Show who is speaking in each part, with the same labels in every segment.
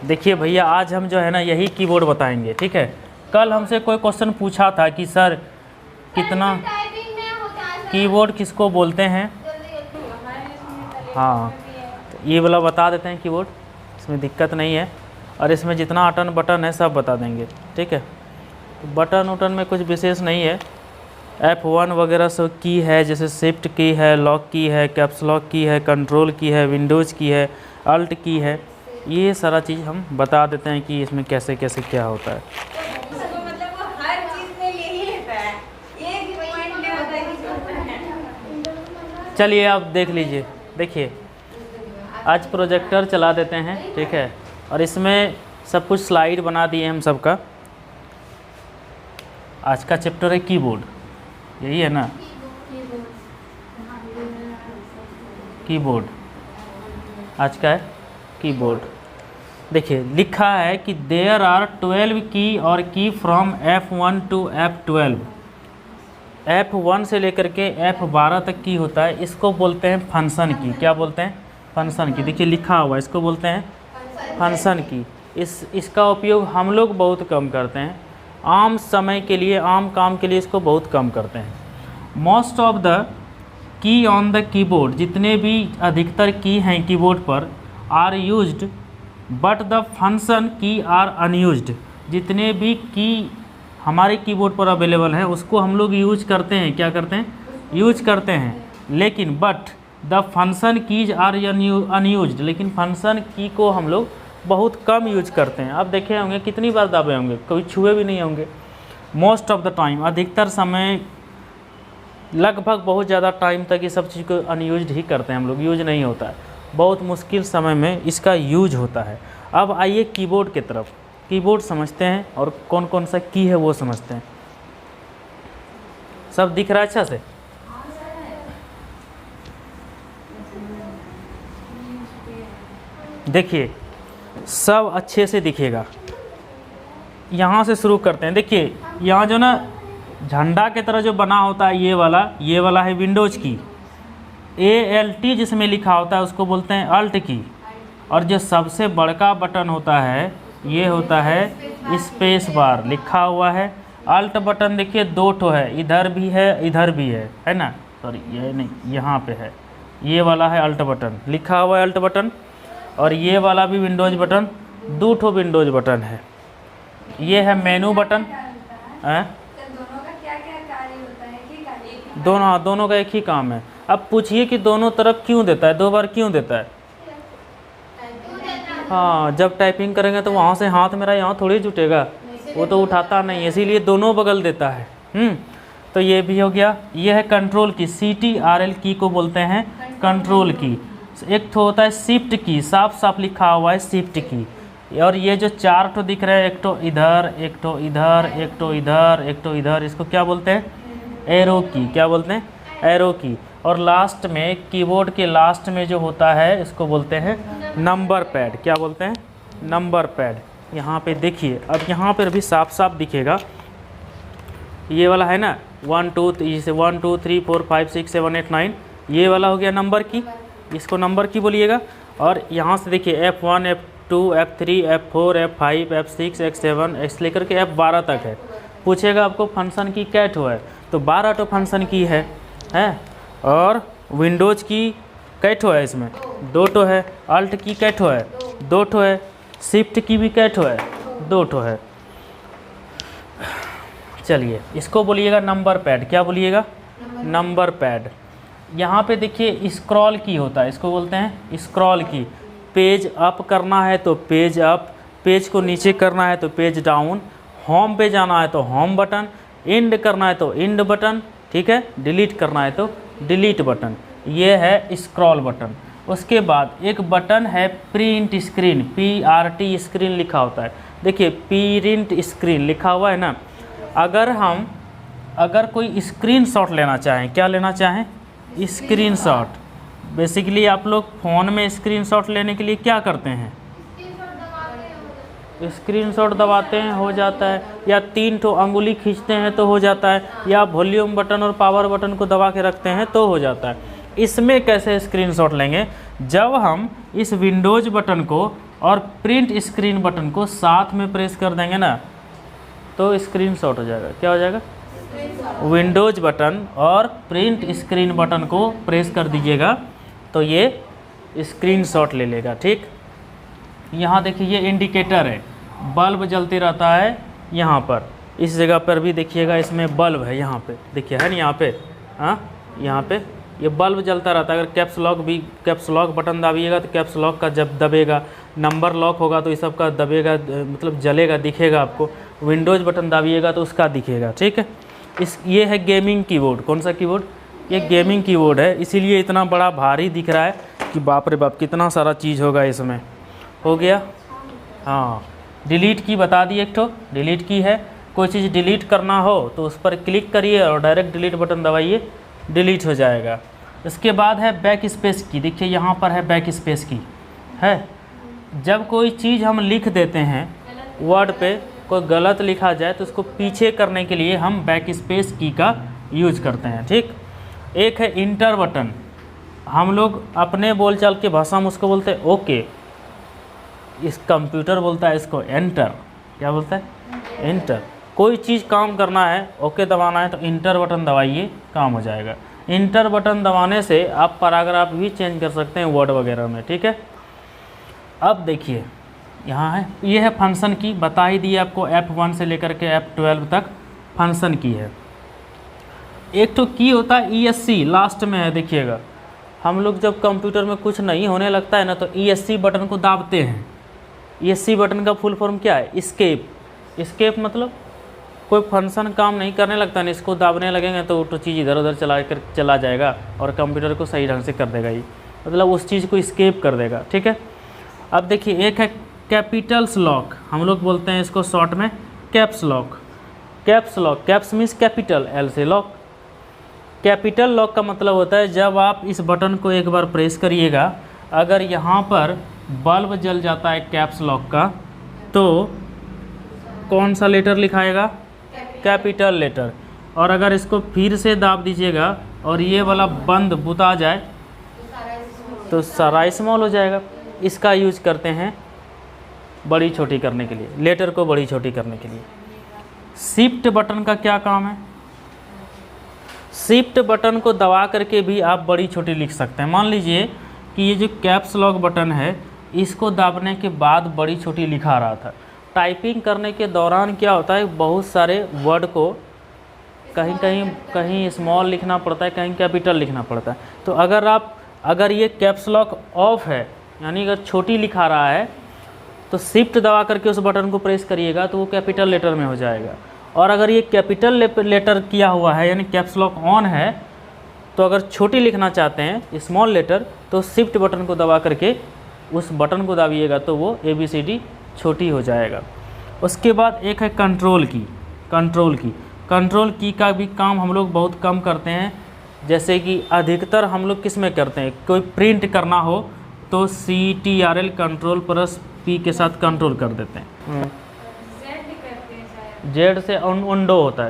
Speaker 1: देखिए भैया, आज हम जो है ना यही कीबोर्ड बताएंगे, ठीक है। कल हमसे कोई क्वेश्चन पूछा था कि सर कितना कीबोर्ड किसको बोलते हैं। हाँ, तो ये वाला बता देते हैं कीबोर्ड, इसमें दिक्कत नहीं है। और इसमें जितना अटन बटन है सब बता देंगे, ठीक है। तो बटन उटन में कुछ विशेष नहीं है। F1 वगैरह सब की है, जैसे शिफ्ट की है, लॉक की है, कैप्स लॉक की है, कंट्रोल की है, विंडोज़ की है, अल्ट की है। ये सारा चीज़ हम बता देते हैं कि इसमें कैसे कैसे क्या होता है।
Speaker 2: मतलब वो हर चीज में यही रहता है, एक ही पॉइंट में होता है कि जो है।
Speaker 1: चलिए आप देख लीजिए। देखिए आज प्रोजेक्टर चला देते हैं, ठीक है। और इसमें सब कुछ स्लाइड बना दिए हम सबका। आज का चैप्टर है कीबोर्ड, यही है ना, कीबोर्ड आज का है कीबोर्ड। देखिए लिखा है कि देयर आर 12 की और की from F1 to F12। F1 से लेकर के F12 तक की होता है, इसको बोलते हैं फंक्शन की। क्या बोलते हैं? फंक्शन की। देखिए लिखा हुआ है, इसको बोलते हैं फंक्शन की। इसका उपयोग हम लोग बहुत कम करते हैं, आम समय के लिए, आम काम के लिए इसको बहुत कम करते हैं। Most of the key on the keyboard, जितने भी अधिकतर की हैं कीबोर्ड पर, are used but the function key are unused. जितने भी की हमारे कीबोर्ड पर अवेलेबल है उसको हम लोग यूज करते हैं। क्या करते हैं? यूज करते हैं। लेकिन but the function keys are unused, लेकिन फंक्शन की को हम लोग बहुत कम यूज करते हैं। आप देखे होंगे कितनी बार दाबे होंगे, कभी छुए भी नहीं होंगे। मोस्ट ऑफ द टाइम, अधिकतर समय, लगभग बहुत ज़्यादा टाइम तक ये सब चीज़ को अनयूज्ड ही करते हैं हम लोग, यूज नहीं होता है। बहुत मुश्किल समय में इसका यूज होता है। अब आइए कीबोर्ड की तरफ। कीबोर्ड समझते हैं और कौन कौन सा की है वो समझते हैं। सब दिख रहा है अच्छा से? देखिए सब अच्छे से दिखेगा। यहाँ से शुरू करते हैं। देखिए यहाँ जो ना झंडा की तरह जो बना होता है, ये वाला है विंडोज़ की। ALT जिसमें लिखा होता है उसको बोलते हैं अल्ट की। और जो सबसे बड़का बटन होता है ये होता है स्पेस बार, लिखा हुआ है। अल्ट बटन देखिए दो ठो है, इधर भी है इधर भी है ना, सॉरी ये नहीं, यहाँ पे है। ये वाला है अल्ट बटन, लिखा हुआ है अल्ट बटन। और ये वाला भी विंडोज़ बटन, दो ठो विंडोज़ बटन है। ये है मेनू बटन। दोनों का एक ही काम है। अब पूछिए कि दोनों तरफ क्यों देता है, दो बार क्यों देता है? हाँ, जब टाइपिंग करेंगे तो वहाँ से हाथ मेरा यहाँ थोड़ी जुटेगा, वो तो उठाता नहीं है, इसीलिए दोनों बगल देता है। तो ये भी हो गया। ये है कंट्रोल की, CTRL की को बोलते हैं कंट्रोल की। एक तो होता है शिफ्ट की, साफ साफ लिखा हुआ है शिफ्ट की। और ये जो चार ठो दिख रहा है, एक तो इधर, एक तो इधर, एक तो इधर, एक तो इधर, इसको क्या बोलते हैं? एरो की। क्या बोलते हैं? एरो की। और लास्ट में, कीबोर्ड के लास्ट में जो होता है इसको बोलते हैं नंबर पैड। क्या बोलते हैं? Number pad. यहाँ पे देखिए, अब यहाँ पर भी साफ साफ दिखेगा। ये वाला है ना 1 2 3 4 5 6 7 8 9, ये वाला हो गया नंबर की, इसको नंबर की बोलिएगा। और यहाँ से देखिए F1 F2 F3 F4 F5 F6 F7 X लेकर के F12 तक है। पूछेगा आपको फंक्शन की क्या ठो है, तो 12 ठो फंक्शन की है। और विंडोज़ की कै ठो है? इसमें 2 ठो है। अल्ट की कै ठो है? 2 ठो है। शिफ्ट की भी कै ठो है? 2 ठो है। चलिए इसको बोलिएगा नंबर पैड। क्या बोलिएगा? Number pad. यहाँ पे देखिए स्क्रॉल की होता है, इसको बोलते हैं स्क्रॉल की। पेज अप करना है तो पेज अप, पेज को नीचे करना है तो पेज डाउन, होम पे जाना है तो होम बटन, एंड करना है तो एंड बटन, ठीक है, डिलीट करना है तो डिलीट बटन। ये है स्क्रॉल बटन। उसके बाद एक बटन है प्रिंट स्क्रीन, PRT स्क्रीन लिखा होता है। देखिए प्रिंट स्क्रीन लिखा हुआ है ना। अगर कोई स्क्रीनशॉट लेना चाहें, क्या लेना चाहें? स्क्रीनशॉट। बेसिकली आप लोग फ़ोन में स्क्रीनशॉट लेने के लिए क्या करते हैं? स्क्रीनशॉट दबाते हैं, हो जाता है, या 3 ठो अंगुली खींचते हैं तो हो जाता है, या वॉल्यूम बटन और पावर बटन को दबा के रखते हैं तो हो जाता है। इसमें कैसे स्क्रीनशॉट लेंगे? जब हम इस विंडोज बटन को और प्रिंट स्क्रीन बटन को साथ में प्रेस कर देंगे ना, तो स्क्रीनशॉट हो जाएगा। क्या हो जाएगा? विंडोज बटन और प्रिंट स्क्रीन बटन को प्रेस कर दीजिएगा तो ये स्क्रीनशॉट ले लेगा। ठीक, यहाँ देखिए ये इंडिकेटर है, बल्ब जलते रहता है यहाँ पर, इस जगह पर भी देखिएगा इसमें बल्ब है, यहाँ पे देखिए है ना, यहाँ पे, हाँ यहाँ पे ये बल्ब जलता रहता है। अगर कैप्स लॉक बटन दबाइएगा तो कैप्स लॉक का जब दबेगा, नंबर लॉक होगा तो इस सब का दबेगा, मतलब जलेगा, दिखेगा आपको। विंडोज बटन दबाइएगा तो उसका दिखेगा। ठीक है, ये है गेमिंग कीबोर्ड। कौन सा कीबोर्ड? ये गेमिंग कीबोर्ड है, इसीलिए इतना बड़ा भारी दिख रहा है कि बाप रे बाप कितना सारा चीज़ होगा इसमें। हो गया? हाँ, डिलीट की बता दी एक तो, डिलीट की है। कोई चीज़ डिलीट करना हो तो उस पर क्लिक करिए और डायरेक्ट डिलीट बटन दबाइए, डिलीट हो जाएगा। इसके बाद है बैक स्पेस की। देखिए यहाँ पर है बैक स्पेस की है। जब कोई चीज़ हम लिख देते हैं वर्ड पे, कोई गलत लिखा जाए तो उसको पीछे करने के लिए हम बैक स्पेस की का यूज करते हैं। ठीक, एक है इंटर बटन। हम लोग अपने बोलचाल की भाषा में उसको बोलते हैं ओके, इस कंप्यूटर बोलता है इसको एंटर। क्या बोलता है? एंटर। कोई चीज़ काम करना है, ओके दबाना है तो इंटर बटन दबाइए, काम हो जाएगा। इंटर बटन दबाने से आप पैराग्राफ भी चेंज कर सकते हैं वर्ड वगैरह में। ठीक है, अब देखिए यहाँ है, ये है फंक्शन की, बता ही दिए आपको, F1 से लेकर के F12 तक फंक्शन की है। एक तो की होता है ESC, लास्ट में है देखिएगा। हम लोग जब कंप्यूटर में कुछ नहीं होने लगता है ना तो ESC बटन को दाबते हैं। ESC बटन का फुल फॉर्म क्या है? एस्केप। एस्केप मतलब कोई फंक्शन काम नहीं करने लगता ना, इसको दाबने लगेंगे तो चीज़ इधर उधर चला जाएगा और कंप्यूटर को सही ढंग से कर देगा, ये मतलब उस चीज़ को एस्केप कर देगा। ठीक है, अब देखिए एक है कैपिटल्स लॉक, हम लोग बोलते हैं इसको शॉर्ट में caps lock. Caps lock, caps means capital, L से लॉक। कैपिटल लॉक का मतलब होता है जब आप इस बटन को एक बार प्रेस करिएगा, अगर यहाँ पर बल्ब जल जाता है कैप्स लॉक का तो कौन सा लेटर लिखाएगा? Capital letter. और अगर इसको फिर से दाब दीजिएगा और ये वाला बंद बुता जाए तो सारा स्मॉल हो जाएगा। इसका यूज करते हैं बड़ी छोटी करने के लिए, लेटर को बड़ी छोटी करने के लिए। शिफ्ट बटन का क्या काम है? शिफ्ट बटन को दबा करके भी आप बड़ी छोटी लिख सकते हैं। मान लीजिए कि ये जो कैप्स लॉक बटन है, इसको दाबने के बाद बड़ी छोटी लिखा रहा था। टाइपिंग करने के दौरान क्या होता है, बहुत सारे वर्ड को कहीं स्मॉल लिखना पड़ता है, कहीं कैपिटल लिखना पड़ता है। तो अगर ये कैप्स लॉक ऑफ है, यानी अगर छोटी लिखा रहा है, तो शिफ्ट दबा करके उस बटन को प्रेस करिएगा तो वो कैपिटल लेटर में हो जाएगा। और अगर ये कैपिटल लेटर किया हुआ है, यानी कैप्स लॉक ऑन है, तो अगर छोटी लिखना चाहते हैं स्मॉल लेटर तो शिफ्ट बटन को दबा करके उस बटन को दबाइएगा तो वो ABCD छोटी हो जाएगा। उसके बाद एक है कंट्रोल की। कंट्रोल की का भी काम हम लोग बहुत कम करते हैं, जैसे कि अधिकतर हम लोग किस में करते हैं, कोई प्रिंट करना हो तो CTRL Ctrl+P के साथ कंट्रोल कर देते हैं। जेड से उंडो होता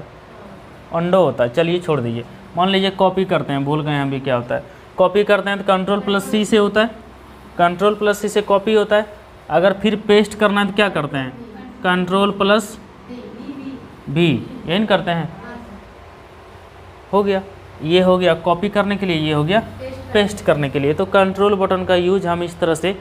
Speaker 1: है, चलिए छोड़ दीजिए। मान लीजिए कॉपी करते हैं, भूल गए हम भी क्या होता है। कॉपी करते हैं तो Ctrl+C से होता है, Ctrl+C से कॉपी होता है। अगर फिर पेस्ट करना है तो क्या करते हैं, Ctrl+V, यही करते हैं। हो गया, ये हो गया कॉपी करने के लिए, ये हो गया पेस्ट करने के लिए। तो कंट्रोल बटन का यूज हम इस तरह से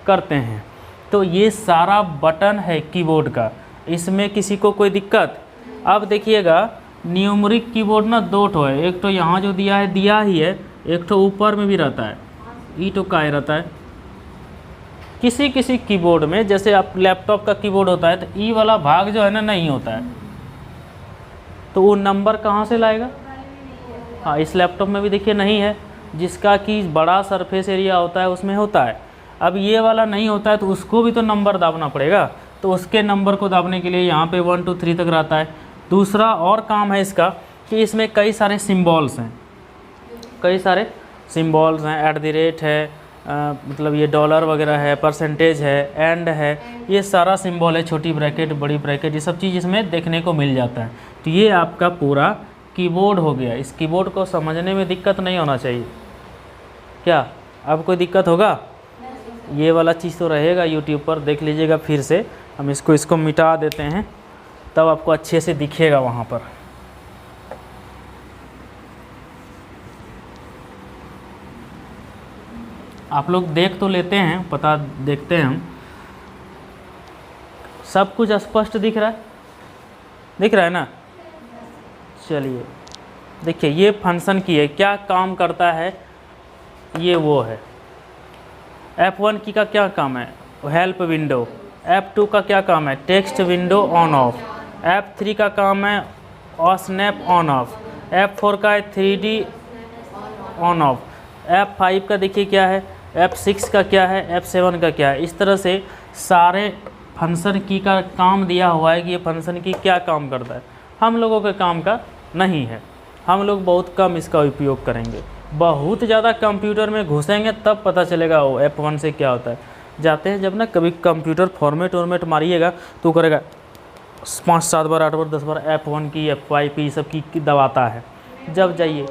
Speaker 1: करते हैं। तो ये सारा बटन है कीबोर्ड का, इसमें किसी को कोई दिक्कत? अब देखिएगा न्यूमरिक कीबोर्ड ना 2 ठो है, एक तो यहाँ जो दिया ही है, एक तो ऊपर में भी रहता है, ई तो काय रहता है। किसी कीबोर्ड में, जैसे आप लैपटॉप का कीबोर्ड होता है तो ई वाला भाग जो है ना नहीं होता है, तो वो नंबर कहाँ से लाएगा? हाँ, इस लैपटॉप में भी देखिए नहीं है, जिसका कि बड़ा सरफेस एरिया होता है उसमें होता है। अब ये वाला नहीं होता है तो उसको भी तो नंबर दाबना पड़ेगा, तो उसके नंबर को दाबने के लिए यहाँ पे 1 2 3 तक रहता है। दूसरा और काम है इसका कि इसमें कई सारे सिंबल्स हैं। कई सारे सिम्बॉल्स हैं, एट द रेट है, मतलब ये डॉलर वगैरह है, परसेंटेज है, एंड है, ये सारा सिंबल है, छोटी ब्रैकेट बड़ी ब्रैकेट, ये सब चीज़ इसमें देखने को मिल जाता है। तो ये आपका पूरा कीबोर्ड हो गया। इस कीबोर्ड को समझने में दिक्कत नहीं होना चाहिए। क्या अब कोई दिक्कत होगा? ये वाला चीज़ तो रहेगा, यूट्यूब पर देख लीजिएगा फिर से। हम इसको मिटा देते हैं, तब आपको अच्छे से दिखेगा वहाँ पर। आप लोग देख तो लेते हैं, पता देखते हैं हम, सब कुछ स्पष्ट दिख रहा है, दिख रहा है ना? चलिए देखिए, ये फंक्शन की है, क्या काम करता है, ये वो है। F1 की का क्या काम है? Help window. F2 का क्या काम है? Text window on off. F3 का काम है स्नैप ऑन ऑफ। F4 का है 3D ऑन ऑफ। F5 का देखिए क्या है, F6 का क्या है, F7 का क्या है। इस तरह से सारे फंक्शन की का काम दिया हुआ है कि ये फंक्शन की क्या काम करता है। हम लोगों के काम का नहीं है, हम लोग बहुत कम इसका उपयोग करेंगे। बहुत ज़्यादा कंप्यूटर में घुसेंगे तब पता चलेगा वो F1 से क्या होता है। जाते हैं जब ना कभी कंप्यूटर फॉर्मेट मारिएगा तो करेगा 5 7 बार 8 बार 10 बार F1 की F5 की सब की दबाता है। जब जाइए,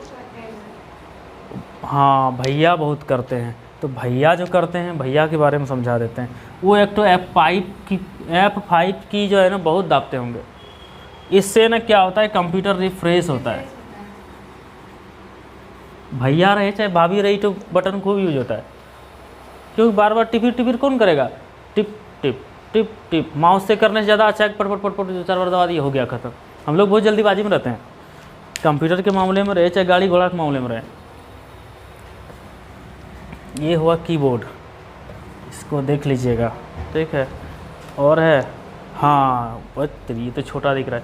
Speaker 1: हाँ भैया बहुत करते हैं, तो भैया जो करते हैं भैया के बारे में समझा देते हैं। वो एक तो F5 की जो है ना बहुत दाबते होंगे। इससे ना क्या होता है, कंप्यूटर रिफ्रेश होता है। भैया रहे चाहे भाभी रही तो बटन खूब यूज होता है, क्योंकि बार बार टिपिर कौन करेगा? Tip tip tip tip. Mouse से करने से ज़्यादा अच्छा है पट पट 2-4 बार दबा दिए, हो गया ख़त्म। हम लोग बहुत जल्दीबाजी में रहते हैं, कंप्यूटर के मामले में रहे चाहे गाड़ी घोड़ा के मामले में रहे। ये हुआ कीबोर्ड, इसको देख लीजिएगा, ठीक है। और है, हाँ ये तो छोटा दिख रहा है।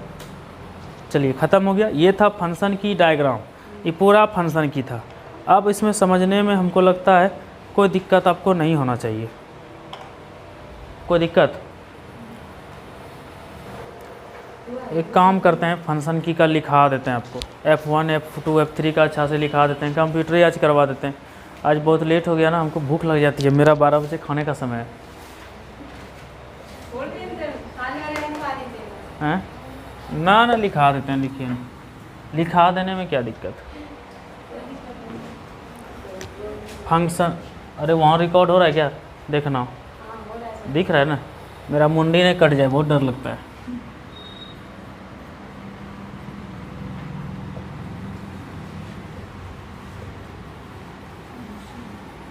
Speaker 1: चलिए ख़त्म हो गया। ये था फंक्शन की डायग्राम, ये पूरा फंक्शन की था। अब इसमें समझने में हमको लगता है कोई दिक्कत आपको नहीं होना चाहिए। कोई दिक्कत? एक काम करते हैं, फंक्शन की का लिखा देते हैं आपको। F1 F2 F3 का अच्छा से लिखा देते हैं, कंप्यूटर ही आज करवा देते हैं। आज बहुत लेट हो गया ना, हमको भूख लग जाती है। मेरा 12 बजे खाने का समय है। ना लिखा देते हैं, लिखिए ना, लिखा देने में क्या दिक्कत? फंक्शन, अरे वहाँ रिकॉर्ड हो रहा है क्या? देखना, दिख रहा है ना? मेरा मुंडी नहीं कट जाए, बहुत डर लगता है।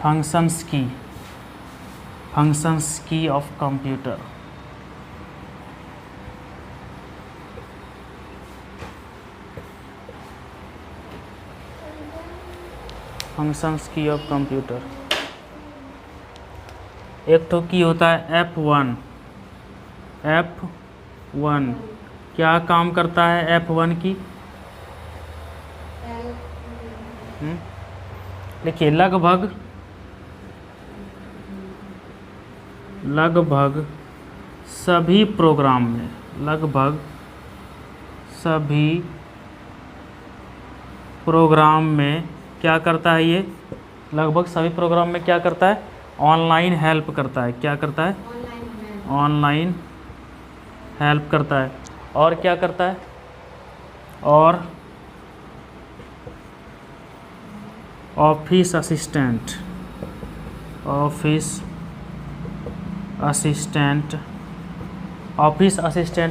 Speaker 1: फंक्शंस की ऑफ कंप्यूटर। फंक्शंस की ऑफ कंप्यूटर। एक तो की होता है F1। F1 क्या काम करता है? F1 की देखिए, लगभग सभी प्रोग्राम में, लगभग सभी प्रोग्राम में क्या करता है? ये लगभग सभी प्रोग्राम में क्या करता है? ऑनलाइन हेल्प करता है। क्या करता है? ऑनलाइन हेल्प करता है। और क्या करता है? और ऑफिस असिस्टेंट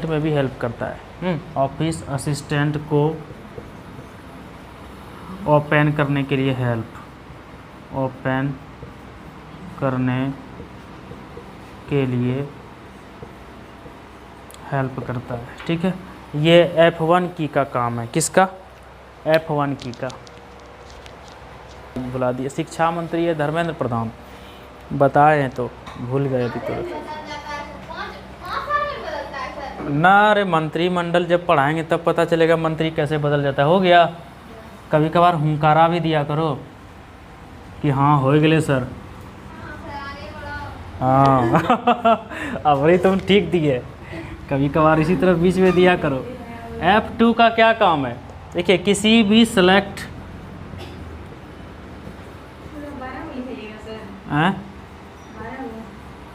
Speaker 1: में भी हेल्प करता है। ऑफिस असिस्टेंट को ओपन करने के लिए ओपन करने के लिए हेल्प करता है, ठीक है। ये F1 की का काम है। किसका? F1 की का। बुला दिए, शिक्षा मंत्री है धर्मेंद्र प्रधान, बताए हैं तो भूल गए अभी तुरंत। ना अरे मंत्रिमंडल जब पढ़ाएंगे तब पता चलेगा मंत्री कैसे बदल जाता है। हो गया, कभी कभार हुंकारा भी दिया करो कि हाँ हो गए सर। हाँ अब रही तुम ठीक दिए, कभी कभार इसी तरह बीच में दिया करो। F2 का क्या काम है? देखिए, किसी भी हैं?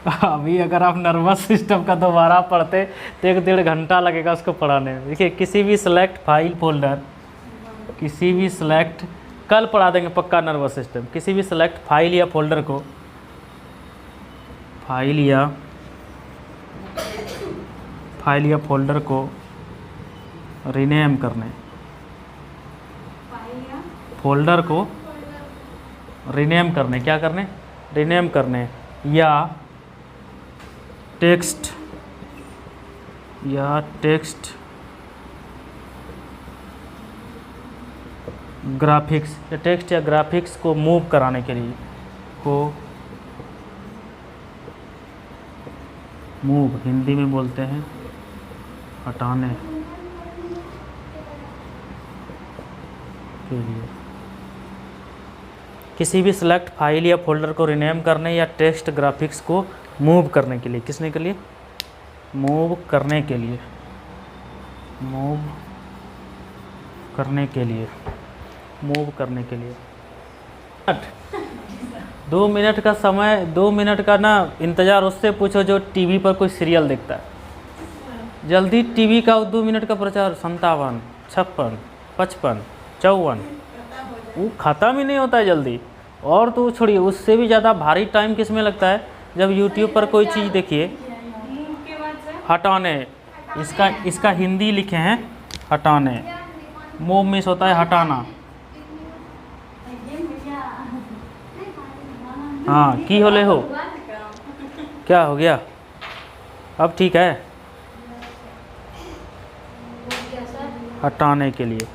Speaker 1: अभी अगर आप नर्वस सिस्टम का दोबारा पढ़ते तो 1-1.5 घंटा लगेगा उसको पढ़ाने में। देखिए किसी भी सेलेक्ट फाइल फोल्डर, किसी भी सेलेक्ट, कल पढ़ा देंगे पक्का नर्वस सिस्टम। किसी भी सेलेक्ट फाइल या फोल्डर को, फाइल या फोल्डर को रीनेम करने, फोल्डर को रीनेम करने, क्या करने? रीनेम करने, या टेक्स्ट ग्राफिक्स, या टेक्स्ट या ग्राफिक्स को मूव कराने के लिए, को मूव हिंदी में बोलते हैं हटाने के लिए। किसी भी सिलेक्ट फाइल या फोल्डर को रीनेम करने या टेक्स्ट ग्राफिक्स को मूव करने के लिए, किसने के लिए? मूव करने के लिए, मूव करने के लिए, मूव करने के लिए। 2 मिनट का समय, 2 मिनट का ना इंतज़ार उससे पूछो जो टीवी पर कोई सीरियल देखता है। जल्दी टीवी का 2 मिनट का प्रचार 57, 56, 55, 54, वो ख़त्म ही नहीं होता है जल्दी। और तो छोड़िए, उससे भी ज़्यादा भारी टाइम किस में लगता है? जब यूट्यूब पर कोई चीज़ देखिए, हटाने, इसका हिंदी लिखे हैं हटाने, मूव मिस होता है हटाना। हाँ की होले हो, क्या हो गया? अब ठीक है? हटाने के लिए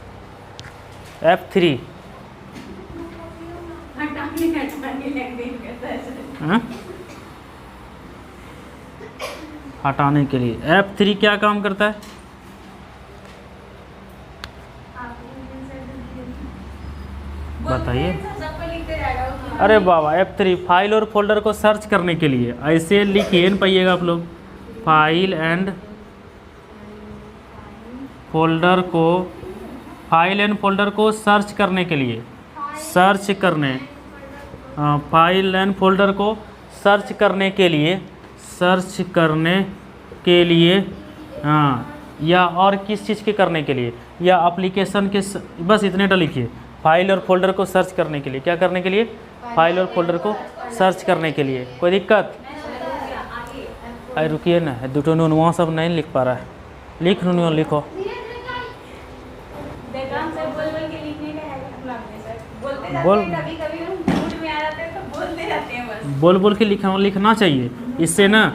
Speaker 1: F3, हटाने के लिए F3 क्या काम करता है? बताइए। अरे बाबा, F3 फाइल और फोल्डर को सर्च करने के लिए। ऐसे लिखिए न पाइएगा आप लोग, फाइल एंड फोल्डर को, फाइल एंड फोल्डर को सर्च करने के लिए, सर्च करने, फाइल एंड फोल्डर को सर्च करने के लिए, सर्च करने के लिए, हाँ, या और किस चीज़ के करने के लिए, या एप्लीकेशन के, बस इतने तो लिखिए। फाइल और फोल्डर को सर्च करने के लिए, क्या करने के लिए? फाइल और फोल्डर को सर्च करने के लिए। कोई दिक्कत? अरे रुकिए ना, दुटो नुनवा सब नहीं लिख पा रहा है। लिख नुनवा, लिखो। बोल के लिखना चाहिए, इससे ना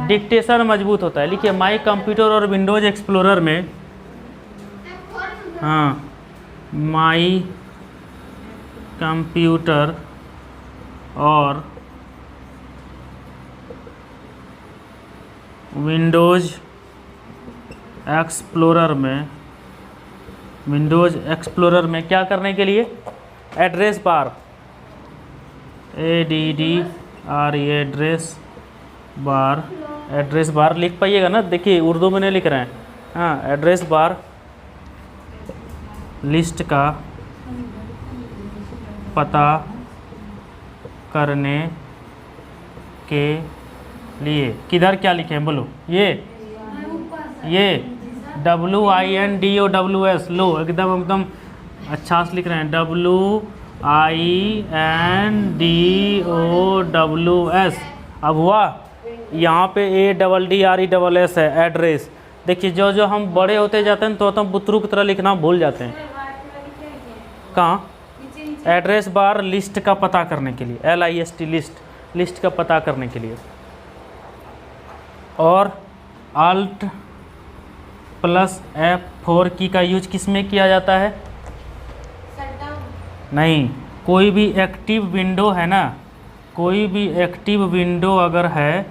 Speaker 1: डिक्टेशन मजबूत होता है। लिखिए माई कंप्यूटर और विंडोज एक्सप्लोरर में, हाँ, माई कंप्यूटर और विंडोज एक्सप्लोरर में, विंडोज एक्सप्लोरर में क्या करने के लिए? Address bar, ADDRE, address bar लिख पाइएगा ना? देखिए उर्दू में नहीं लिख रहे हैं। हाँ, एड्रेस बार लिस्ट का पता करने के लिए। किधर क्या लिखे हैं बोलो? ये WINDOWS, लो एकदम अच्छा से लिख रहे हैं। WINDOWS। अब हुआ, यहाँ पे ADDRESS है, एड्रेस। देखिए जो हम बड़े होते जाते हैं तो हम बुतरू की तरह लिखना भूल जाते हैं। कहाँ? एड्रेस बार लिस्ट का पता करने के लिए, LIST, लिस्ट का पता करने के लिए। और Alt+F4 की का यूज किस में किया जाता है? नहीं, कोई भी एक्टिव विंडो है ना, कोई भी एक्टिव विंडो अगर है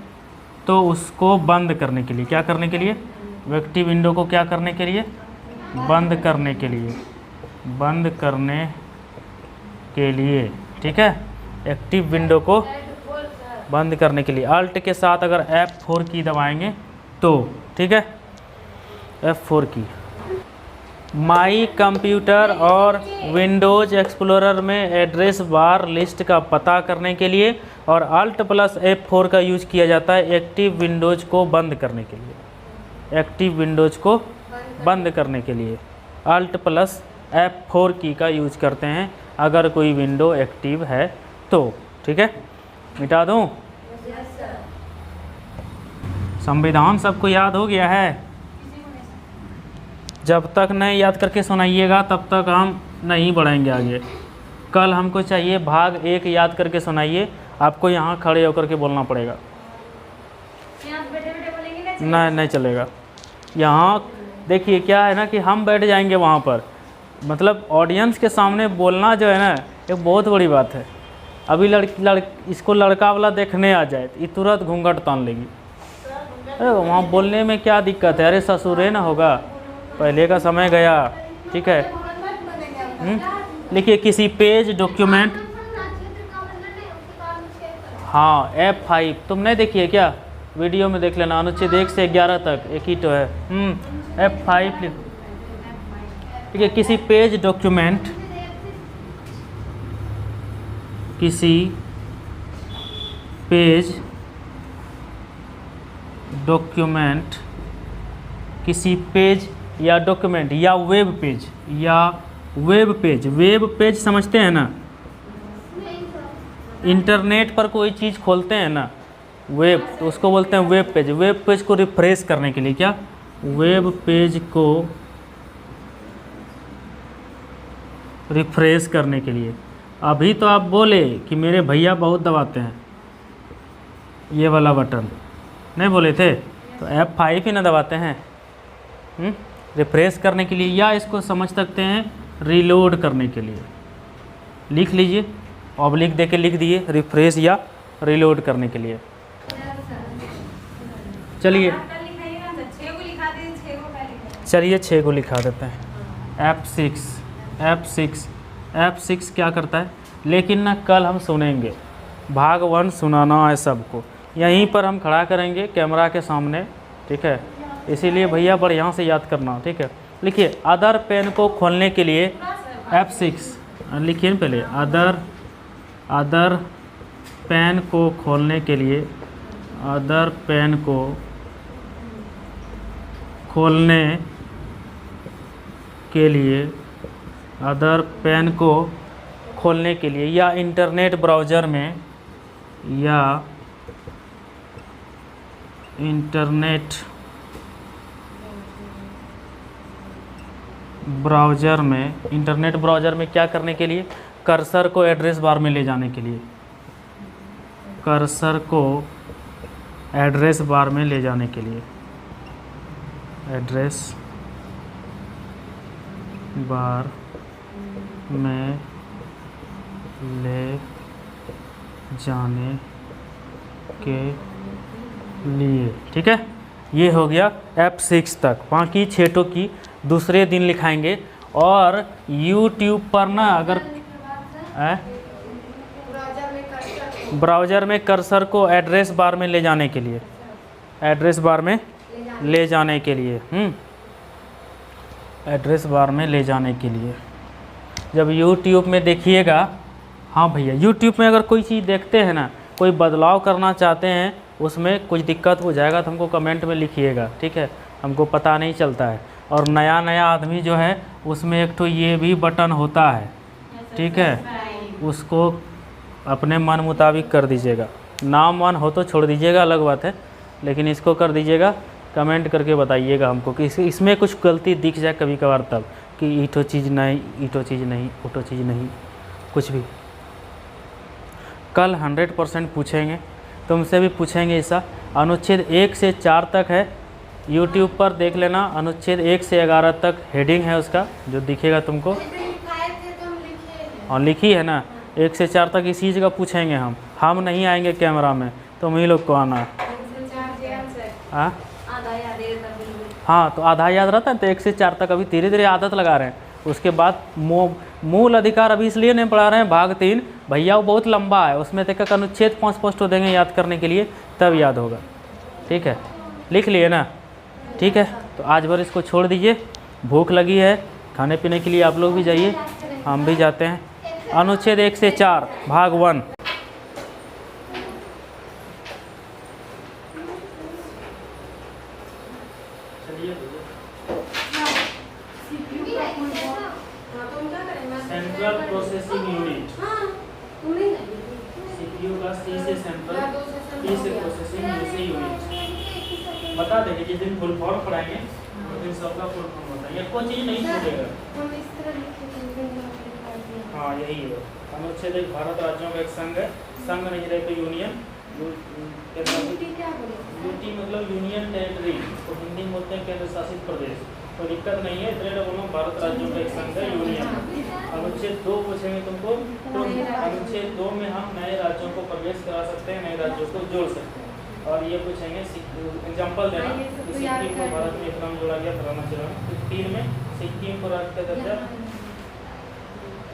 Speaker 1: तो उसको बंद करने के लिए। क्या करने के लिए? एक्टिव विंडो को क्या करने के लिए? बंद करने के लिए, बंद करने के लिए। ठीक है, एक्टिव विंडो को बंद करने के लिए अल्ट के साथ अगर F4 की दबाएंगे तो, ठीक है, F4 की। माई कंप्यूटर और विंडोज़ एक्सप्लोरर में एड्रेस बार लिस्ट का पता करने के लिए, और Alt+F4 का यूज किया जाता है एक्टिव विंडोज़ को बंद करने के लिए। एक्टिव विंडोज़ को बंद करने के लिए Alt+F4 की का यूज करते हैं अगर कोई विंडो एक्टिव है तो। ठीक है, मिटा दूँ? संविधान सबको याद हो गया है? जब तक नहीं याद करके सुनाइएगा तब तक हम नहीं बढ़ेंगे आगे। कल हमको चाहिए भाग 1 याद करके सुनाइए, आपको यहाँ खड़े होकर के बोलना पड़ेगा। नहीं नहीं चलेगा। यहाँ देखिए क्या है ना कि हम बैठ जाएंगे वहाँ पर, मतलब ऑडियंस के सामने बोलना जो है ना एक बहुत बड़ी बात है। अभी इसको लड़का वाला देखने आ जाए तो ये तुरंत घूंघट तान लेगी। अरे वहाँ बोलने में क्या दिक्कत है? अरे ससुरे ना होगा, पहले का समय गया। ठीक है, लिखिए किसी पेज डॉक्यूमेंट। हाँ F5 तुम नहीं देखिए क्या? वीडियो में देख लेना, अनुच्छेद 1 से 11 तक एक ही तो है। F5 ठीक है। किसी पेज डॉक्यूमेंट, किसी पेज डॉक्यूमेंट, किसी पेज या डॉक्यूमेंट या वेब पेज, या वेब पेज। वेब पेज समझते हैं ना? इंटरनेट पर कोई चीज़ खोलते हैं ना वेब, तो उसको बोलते हैं वेब पेज। वेब पेज को रिफ्रेश करने के लिए क्या? वेब पेज को रिफ्रेश करने के लिए। अभी तो आप बोले कि मेरे भैया बहुत दबाते हैं ये वाला बटन, नहीं बोले थे? तो F5 ही ना दबाते हैं रिफ्रेश करने के लिए, या इसको समझ सकते हैं रीलोड करने के लिए। लिख लीजिए, ऑब्लिक दे के लिख दिए, रिफ्रेश या रीलोड करने के लिए। चलिए 6 को लिखा देते हैं। F6 क्या करता है? लेकिन ना कल हम सुनेंगे, भाग 1 सुनाना है सबको। यहीं पर हम खड़ा करेंगे कैमरा के सामने। ठीक है, इसीलिए भैया बढ़िया से याद करना। ठीक है, लिखिए अदर पेन को खोलने के लिए F6 लिखिए पहले। अदर पेन को खोलने के लिए, अदर पेन को खोलने के लिए, अदर पेन को खोलने के लिए, या इंटरनेट ब्राउज़र में, या इंटरनेट ब्राउज़र में क्या करने के लिए? कर्सर को एड्रेस बार में ले जाने के लिए। कर्सर को एड्रेस बार में ले जाने के लिए, एड्रेस बार में ले जाने के लिए। ठीक है, ये हो गया F6 तक। बाकी 6 की दूसरे दिन लिखाएंगे। और YouTube पर ना अगर ब्राउज़र में कर्सर को एड्रेस बार में ले जाने के लिए, एड्रेस बार में ले जाने के लिए, एड्रेस बार में ले जाने के लिए जब YouTube में देखिएगा। हाँ भैया, YouTube में अगर कोई चीज़ देखते हैं ना, कोई बदलाव करना चाहते हैं, उसमें कुछ दिक्कत हो जाएगा तो हमको कमेंट में लिखिएगा। ठीक है, हमको पता नहीं चलता है। और नया आदमी जो है उसमें एक तो ये भी बटन होता है। ठीक है, उसको अपने मन मुताबिक कर दीजिएगा। नाम वन हो तो छोड़ दीजिएगा, अलग बात है, लेकिन इसको कर दीजिएगा। कमेंट करके बताइएगा हमको कि इसमें कुछ गलती दिख जाए कभी कभार, तब कि ईटो चीज़ नहीं, ईटो चीज़ नहीं, ओटो चीज़ नहीं, कुछ भी। कल 100% पूछेंगे, तुमसे भी पूछेंगे। ऐसा अनुच्छेद 1 से 4 तक है, YouTube पर देख लेना। अनुच्छेद 1 से 11 तक हेडिंग है उसका, जो दिखेगा तुमको। और लिखी है ना, 1 से 4 तक इसी जगह पूछेंगे हम नहीं आएंगे कैमरा में, तुम ही लोग को आना है। हाँ, तो आधा याद रहता है, तो 1 से 4 तक अभी धीरे धीरे आदत लगा रहे हैं। उसके बाद मूल अधिकार अभी इसलिए नहीं पढ़ा रहे हैं, भाग 3 भैया वो बहुत लंबा है, उसमें तक का अनुच्छेद 5 पोस्ट देंगे याद करने के लिए, तब याद होगा। ठीक है, लिख लिए ना? ठीक है, तो आज भर इसको छोड़ दीजिए। भूख लगी है खाने पीने के लिए आप लोग भी जाइए, हम भी जाते हैं। अनुच्छेद 1 से 4 भाग 1। सेंट्रल प्रोसेसिंग यूनिट, सीपीयू का सी से सेंट्रल, पी से प्रोसेसिंग, यू से यूनिट। बता देंगे जिस दिन फुल फॉर्म पढ़ाएंगे उस दिन सबका फुल फॉर्म होता है, ये कोई चीज़ नहीं छूटेगा। हाँ यही है। अनुच्छेद 1 भारत राज्यों का एक संघ है, संघ नहीं रहे तो यूनियन। यूटी मतलब यूनियन टेरिटरी, तो हिंदी में बोलते हैं केंद्र शासित प्रदेश। तो दिक्कत नहीं है, इतने बोलो भारत राज्यों का एक संघ है, यूनियन। अनुच्छेद 2 पूछेंगे तुमको, तो अनुच्छेद 2 में हम नए राज्यों को प्रवेश करा सकते हैं, नए राज्यों को जोड़ सकते हैं। और ये पूछेंगे एग्जाम्पल देना, सिक्किम को भारत में इतना जोड़ा गया फलाना चलाना। 3 में सिक्किम को राज्य का दर्जा,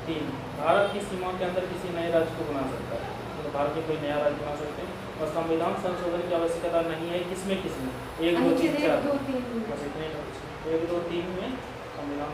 Speaker 1: 3 भारत की सीमाओं के अंदर किसी नए राज्य को बना सकता है, तो भारत में कोई नया राज्य बना सकते हैं। और संविधान संशोधन की आवश्यकता नहीं है, किसमें 1 2 3 4 बस इतने 1 2 3 में संविधान